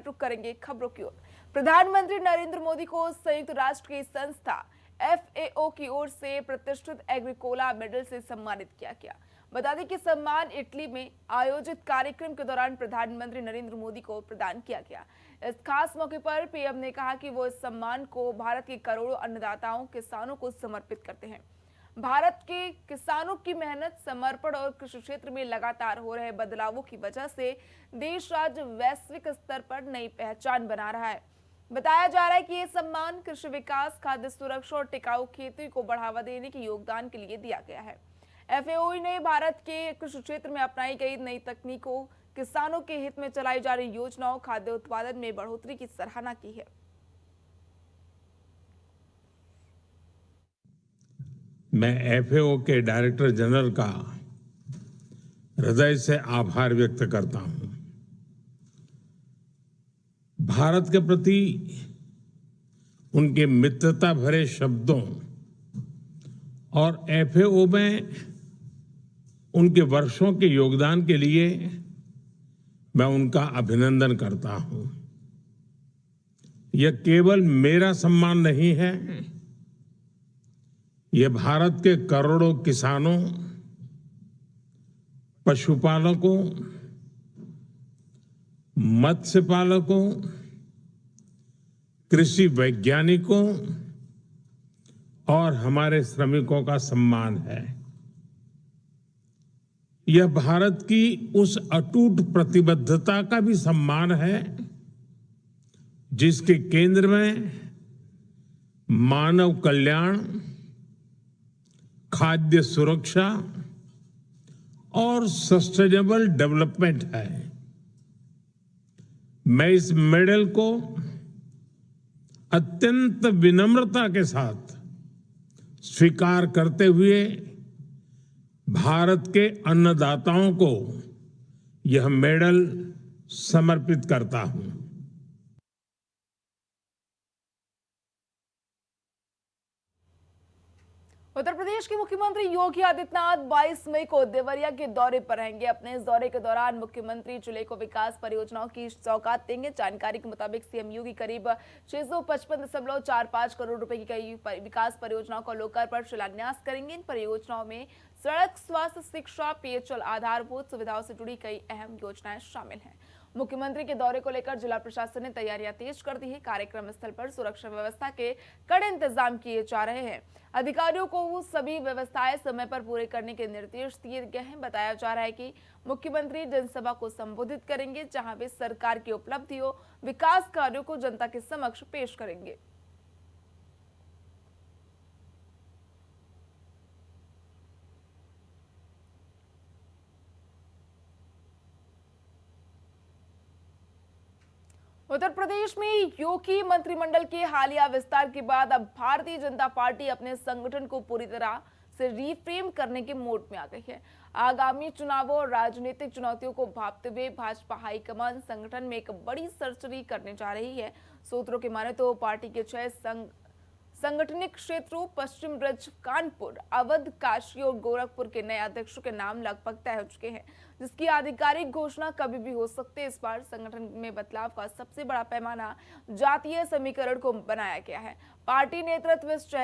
रुख करेंगे खबरों की ओर। प्रधानमंत्री नरेंद्र मोदी को संयुक्त राष्ट्र की संस्था FAO की ओर से प्रतिष्ठित एग्रीकोला मेडल से सम्मानित किया गया। बता दें कि सम्मान इटली में आयोजित कार्यक्रम के दौरान प्रधानमंत्री नरेंद्र मोदी को प्रदान किया गया। इस खास मौके पर पीएम ने कहा कि वो इस सम्मान को भारत के करोड़ों अन्नदाताओं किसानों को समर्पित करते हैं। भारत के किसानों की मेहनत, समर्पण और कृषि क्षेत्र में लगातार हो रहे बदलावों की वजह से देश आज वैश्विक स्तर पर नई पहचान बना रहा है। बताया जा रहा है कि ये सम्मान कृषि विकास, खाद्य सुरक्षा और टिकाऊ खेती को बढ़ावा देने के योगदान के लिए दिया गया है। FAO ने भारत के कृषि क्षेत्र में अपनाई गई नई तकनीकों, किसानों के हित में चलाई जा रही योजनाओं, खाद्य उत्पादन में बढ़ोतरी की सराहना की है। मैं FAO के डायरेक्टर जनरल का हृदय से आभार व्यक्त करता हूं। भारत के प्रति उनके मित्रता भरे शब्दों और FAO में उनके वर्षों के योगदान के लिए मैं उनका अभिनंदन करता हूं। यह केवल मेरा सम्मान नहीं है, यह भारत के करोड़ों किसानों, पशुपालकों, मत्स्य पालकों, कृषि वैज्ञानिकों और हमारे श्रमिकों का सम्मान है। यह भारत की उस अटूट प्रतिबद्धता का भी सम्मान है जिसके केंद्र में मानव कल्याण, खाद्य सुरक्षा और सस्टेनेबल डेवलपमेंट है। मैं इस मेडल को अत्यंत विनम्रता के साथ स्वीकार करते हुए भारत के अन्नदाताओं को यह मेडल समर्पित करता हूं। उत्तर प्रदेश के मुख्यमंत्री योगी आदित्यनाथ 22 मई को देवरिया के दौरे पर रहेंगे। अपने इस दौरे के दौरान मुख्यमंत्री जिले को विकास परियोजनाओं की सौगात देंगे। जानकारी के मुताबिक सीएम योगी करीब 655.45 करोड़ रुपए की कई विकास परियोजनाओं का लोकार्पण, शिलान्यास करेंगे। इन परियोजनाओं में सड़क, स्वास्थ्य, शिक्षा, पेयजल, आधारभूत सुविधाओं से जुड़ी कई अहम योजनाएं शामिल हैं। मुख्यमंत्री के दौरे को लेकर जिला प्रशासन ने तैयारियां तेज कर दी है। कार्यक्रम स्थल पर सुरक्षा व्यवस्था के कड़े इंतजाम किए जा रहे हैं। अधिकारियों को सभी व्यवस्थाएं समय पर पूरे करने के निर्देश दिए गए हैं। बताया जा रहा है कि मुख्यमंत्री जनसभा को संबोधित करेंगे, जहां वे सरकार की उपलब्धियों, विकास कार्यों को जनता के समक्ष पेश करेंगे। उत्तर प्रदेश में योगी मंत्रिमंडल के हालिया विस्तार के बाद अब भारतीय जनता पार्टी अपने संगठन को पूरी तरह से रीफ्रेम करने के मोड में आ गई है। आगामी चुनावों और राजनीतिक चुनौतियों को भांपते हुए भाजपा हाईकमान संगठन में एक बड़ी सर्जरी करने जा रही है। सूत्रों की माने तो पार्टी के 6 संगठनिक क्षेत्रों पश्चिम ब्रज, कानपुर, अवध, काशी और गोरखपुर के नए अध्यक्षों के नाम लगभग तय हो चुके हैं, जिसकी आधिकारिक घोषणा कभी भी हो सकती है। इस बार संगठन में बदलाव का सबसे बड़ा पैमाना जातीय समीकरण को बनाया गया है। पार्टी नेतृत्व इस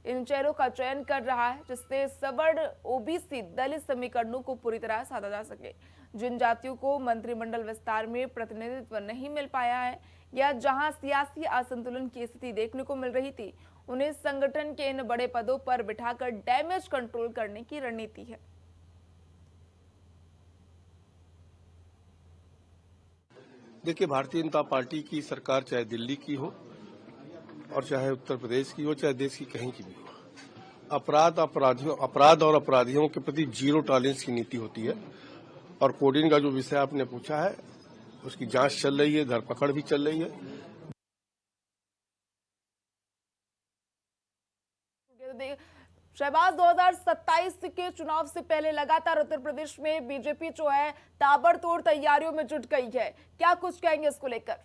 इन चेहरों का चयन कर रहा है जिससे सवर्ण, OBC, दलित समीकरणों को पूरी तरह साधा जा सके। जिन जातियों को मंत्रिमंडल विस्तार में प्रतिनिधित्व नहीं मिल पाया है या जहां सियासी असंतुलन की स्थिति देखने को मिल रही थी, उन्हें संगठन के इन बड़े पदों पर बिठाकर डैमेज कंट्रोल करने की रणनीति है। देखिए, भारतीय जनता पार्टी की सरकार चाहे दिल्ली की हो और चाहे उत्तर प्रदेश की हो, चाहे देश की कहीं की भी हो, अपराध और अपराधियों के प्रति जीरो टॉलरेंस की नीति होती है। और कोडिंग का जो विषय आपने पूछा है, उसकी जांच चल रही है, धरपकड़ भी चल रही है। शहबाज, 2027 के चुनाव से पहले लगातार उत्तर प्रदेश में बीजेपी जो है ताबड़तोड़ तैयारियों में जुट गई है, क्या कुछ कहेंगे इसको लेकर?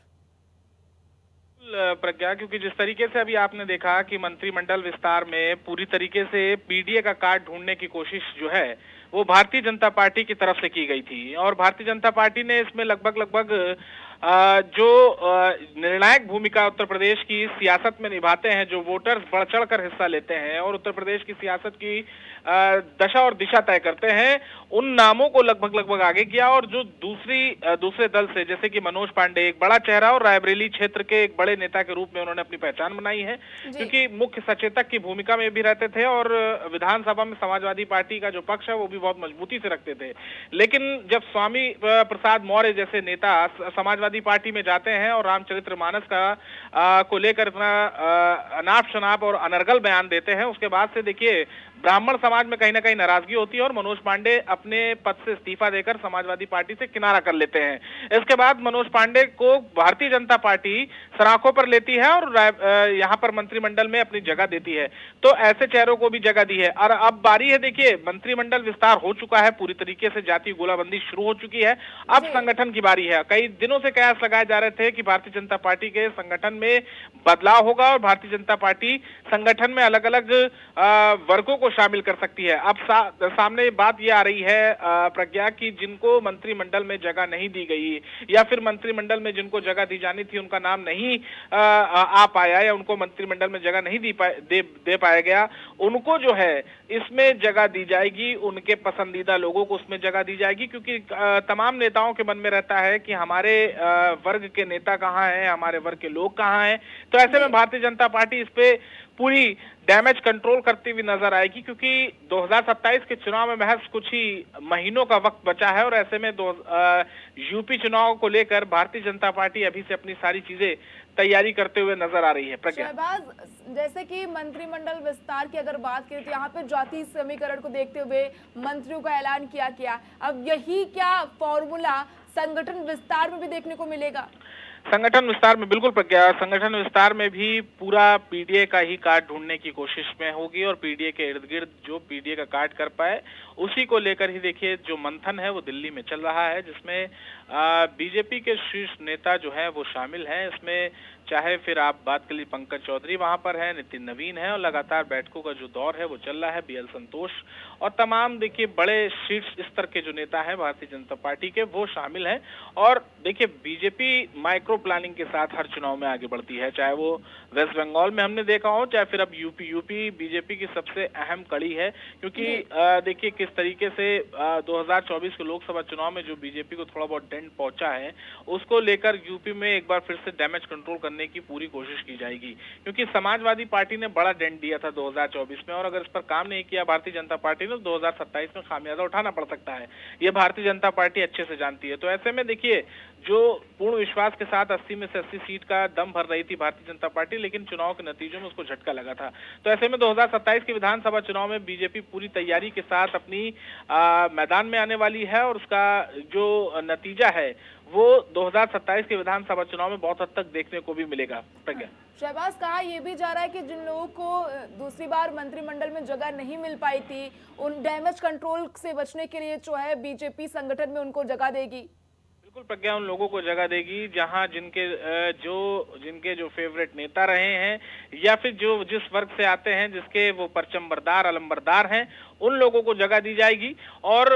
प्रज्ञा, क्योंकि जिस तरीके से अभी आपने देखा कि मंत्रिमंडल विस्तार में पूरी तरीके से पीडीए का कार्ड ढूंढने की कोशिश जो है वो भारतीय जनता पार्टी की तरफ से की गई थी और भारतीय जनता पार्टी ने इसमें लगभग जो निर्णायक भूमिका उत्तर प्रदेश की सियासत में निभाते हैं, जो वोटर्स बढ़ चढ़ कर हिस्सा लेते हैं और उत्तर प्रदेश की सियासत की दशा और दिशा तय करते हैं, उन नामों को लगभग आगे किया। और जो दूसरे दल से, जैसे कि मनोज पांडे, एक बड़ा चेहरा और रायबरेली क्षेत्र के एक बड़े नेता के रूप में उन्होंने अपनी पहचान बनाई है, क्योंकि मुख्य सचेतक की भूमिका में भी रहते थे और विधानसभा में समाजवादी पार्टी का जो पक्ष है वो भी बहुत मजबूती से रखते थे। लेकिन जब स्वामी प्रसाद मौर्य जैसे नेता समाजवादी पार्टी में जाते हैं और रामचरितमानस को लेकर अपना अनाप शनाप और अनर्गल बयान देते हैं, उसके बाद से देखिए ब्राह्मण समाज में कहीं ना कहीं नाराजगी होती है और मनोज पांडे अपने पद से इस्तीफा देकर समाजवादी पार्टी से किनारा कर लेते हैं। इसके बाद मनोज पांडे को भारतीय जनता पार्टी सराखों पर लेती है और यहाँ पर मंत्रिमंडल में अपनी जगह देती है। तो ऐसे चेहरों को भी जगह दी है। और अब बारी है, देखिए मंत्रिमंडल विस्तार हो चुका है, पूरी तरीके से जातीय गोलाबंदी शुरू हो चुकी है। अब संगठन की बारी है। कई दिनों से कयास लगाए जा रहे थे कि भारतीय जनता पार्टी के संगठन में बदलाव होगा और भारतीय जनता पार्टी संगठन में अलग अलग वर्गों को शामिल कर सकती है। अब सामने बात यह आ रही है प्रज्ञा की जिनको मंत्रिमंडल में जगह नहीं दी गई या फिर मंत्रिमंडल में जिनको जगह दी जानी थी उनका नाम नहीं आ पाया या उनको मंत्रिमंडल में जगह नहीं दे पाया गया, उनको जो है इसमें जगह दी जाएगी, उनके पसंदीदा लोगों को उसमें जगह दी जाएगी। क्योंकि तमाम नेताओं के मन में रहता है कि हमारे वर्ग के नेता कहाँ हैं, हमारे वर्ग के लोग कहाँ हैं। तो ऐसे में भारतीय जनता पार्टी इस पे पूरी डैमेज कंट्रोल करती हुई नजर आएगी, क्योंकि 2027 के चुनाव में महज कुछ ही महीनों का वक्त बचा है और ऐसे में यूपी चुनाव को लेकर भारतीय जनता पार्टी अभी से अपनी सारी चीजें तैयारी करते हुए नजर आ रही है। प्रज्ञा, शहबाज, जैसे कि मंत्रिमंडल विस्तार की अगर बात करें तो यहाँ पे जातीय समीकरण को देखते हुए मंत्रियों का ऐलान किया गया। अब यही क्या फॉर्मूला संगठन विस्तार में भी देखने को मिलेगा? संगठन विस्तार में बिल्कुल प्रज्ञा, संगठन विस्तार में भी पूरा पीडीए का ही कार्ड ढूंढने की कोशिश में होगी और पीडीए के इर्द गिर्द जो पीडीए का कार्ड कर पाए उसी को लेकर ही देखिए जो मंथन है वो दिल्ली में चल रहा है, जिसमें बीजेपी के शीर्ष नेता जो है वो शामिल हैं। इसमें चाहे फिर आप बात कर ली पंकज चौधरी वहां पर है, नितिन नवीन है और लगातार बैठकों का जो दौर है वो चल रहा है, बीएल संतोष और तमाम देखिए बड़े शीर्ष स्तर के जो नेता हैं भारतीय जनता पार्टी के वो शामिल हैं। और देखिए बीजेपी माइक्रो प्लानिंग के साथ हर चुनाव में आगे बढ़ती है, चाहे वो वेस्ट बंगाल में हमने देखा हो, चाहे फिर अब यूपी बीजेपी की सबसे अहम कड़ी है। क्योंकि देखिए किस तरीके से 2024 के लोकसभा चुनाव में जो बीजेपी को थोड़ा बहुत डेंट पहुंचा है उसको लेकर यूपी में एक बार फिर से डैमेज कंट्रोल करने की पूरी कोशिश की जाएगी। क्योंकि समाजवादी पार्टी ने बड़ा डेंट दिया था 2024 में और अगर इस पर काम नहीं किया भारतीय जनता पार्टी ने तो 2027 में खामियाजा उठाना पड़ सकता है, ये भारतीय जनता पार्टी अच्छे से जानती है। तो ऐसे में देखिए जो पूर्ण विश्वास के साथ 80 में से 80 सीट का दम भर रही थी भारतीय जनता पार्टी, लेकिन चुनाव के नतीजों में उसको झटका लगा था। तो ऐसे में 2027 के विधानसभा चुनाव में बीजेपी पूरी तैयारी के साथ अपनी मैदान में आने वाली है और उसका जो नतीजा है वो 2027 के विधानसभा चुनाव में बहुत हद तक देखने को भी मिलेगा। प्रज्ञा, शहबाज, कहा यह भी जा रहा है कि जिन लोगों को दूसरी बार मंत्रिमंडल में जगह नहीं मिल पाई थी उन डैमेज कंट्रोल से बचने के लिए जो है बीजेपी संगठन में उनको जगह देगी। बिल्कुल प्रज्ञा, उन लोगों को जगह देगी जहां जिनके जो फेवरेट नेता रहे हैं या फिर जो जिस वर्ग से आते हैं जिसके वो परचमबरदार अलंबरदार हैं उन लोगों को जगह दी जाएगी। और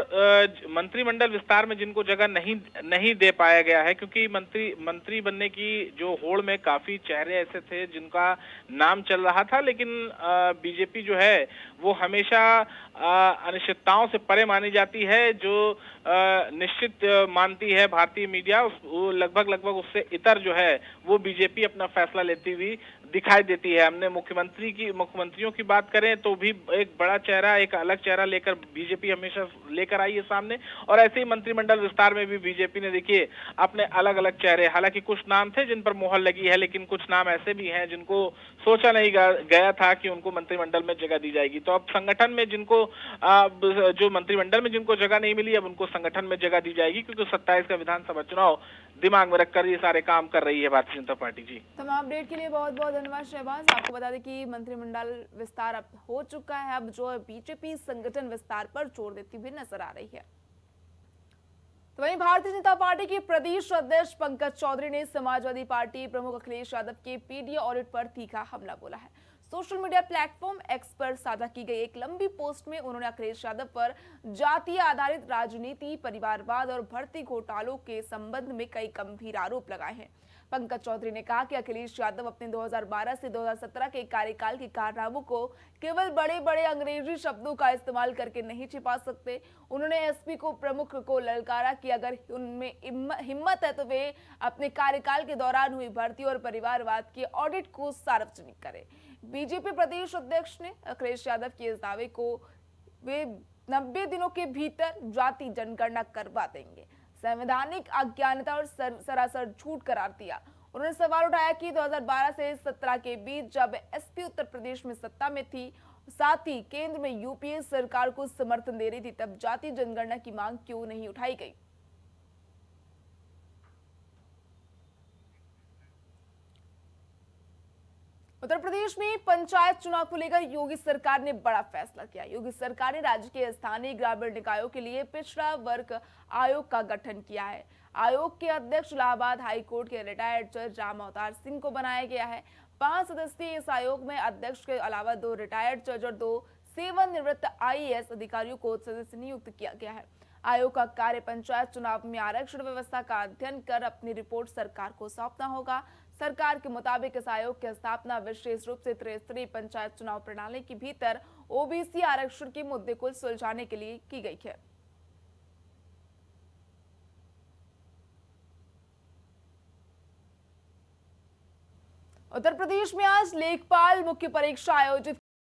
मंत्रिमंडल विस्तार में जिनको जगह नहीं दे पाया गया है, क्योंकि मंत्री बनने की जो होड़ में काफी चेहरे ऐसे थे जिनका नाम चल रहा था, लेकिन बीजेपी जो है वो हमेशा अनिश्चितताओं से परे मानी जाती है। जो निश्चित मानती है भारतीय मीडिया वो लगभग उससे इतर जो है वो बीजेपी अपना फैसला लेती हुई दिखाई देती है। हमने मुख्यमंत्रियों की बात करें तो भी एक बड़ा चेहरा, एक अलग चेहरा लेकर बीजेपी हमेशा लेकर आई है सामने, और ऐसे ही मंत्रिमंडल विस्तार में भी बीजेपी ने देखिए अपने अलग अलग चेहरे, हालांकि कुछ नाम थे जिन पर मोहर लगी है लेकिन कुछ नाम ऐसे भी हैं जिनको सोचा नहीं गया था कि उनको मंत्रिमंडल में जगह दी जाएगी। तो अब संगठन में जिनको जो मंत्रिमंडल में जिनको जगह नहीं मिली अब उनको संगठन में जगह दी जाएगी, क्योंकि 27 का विधानसभा चुनाव दिमाग में रखकर ये सारे काम कर रही है भारतीय जनता पार्टी। जी, तमाम अपडेट के लिए बहुत बहुत धन्यवाद शहबाज। आपको बता दें कि मंत्रिमंडल विस्तार अब हो चुका है, अब जो बीजेपी संगठन विस्तार पर जोर देती हुई नजर आ रही है। तो वहीं भारतीय जनता पार्टी के प्रदेश अध्यक्ष पंकज चौधरी ने समाजवादी पार्टी प्रमुख अखिलेश यादव के पीडीए ऑडिट पर तीखा हमला बोला है। सोशल मीडिया प्लेटफॉर्म एक्स पर साझा की गई एक लंबी पोस्ट में उन्होंने अखिलेश यादव पर जातीय आधारित राजनीति, परिवारवाद और भर्ती घोटालों के संबंध में कई गंभीर आरोप लगाए हैं। पंकज चौधरी ने कहा कि अखिलेश यादव अपने 2012 से 2017 के कार्यकाल के कारनामों को केवल बड़े बड़े अंग्रेजी शब्दों का इस्तेमाल करके नहीं छिपा सकते। उन्होंने एसपी को प्रमुख को ललकारा कि अगर उनमें हिम्मत है तो वे अपने कार्यकाल के दौरान हुई भर्ती और परिवारवाद के ऑडिट को सार्वजनिक करें। बीजेपी प्रदेश अध्यक्ष ने अखिलेश यादव के इस दावे को वे 90 दिनों के भीतर जाति जनगणना करवा देंगे संवैधानिक अज्ञानता और सरासर झूठ करार दिया। उन्होंने सवाल उठाया कि 2012 से 17 के बीच जब एसपी उत्तर प्रदेश में सत्ता में थी, साथ ही केंद्र में यूपीए सरकार को समर्थन दे रही थी, तब जाति जनगणना की मांग क्यों नहीं उठाई गई। उत्तर प्रदेश में पंचायत चुनाव को लेकर योगी सरकार ने बड़ा फैसला किया। योगी सरकार ने राज्य के स्थानीय ग्रामीण निकायों के लिए पिछड़ा वर्ग आयोग का गठन किया है। आयोग के अध्यक्ष इलाहाबाद हाई कोर्ट के रिटायर्ड जज राम अवतार सिंह को बनाया गया है। 5 सदस्यीय इस आयोग में अध्यक्ष के अलावा 2 रिटायर्ड जज और 2 सेवानिवृत्त IAS अधिकारियों को सदस्य नियुक्त किया गया है। आयोग का कार्य पंचायत चुनाव में आरक्षण व्यवस्था का अध्ययन कर अपनी रिपोर्ट सरकार को सौंपना होगा। सरकार के मुताबिक इस आयोग की स्थापना विशेष रूप से त्रिस्तरीय पंचायत चुनाव प्रणाली के भीतर ओबीसी आरक्षण के मुद्दे को सुलझाने के लिए की गई है। उत्तर प्रदेश में आज लेखपाल मुख्य परीक्षा आयोजित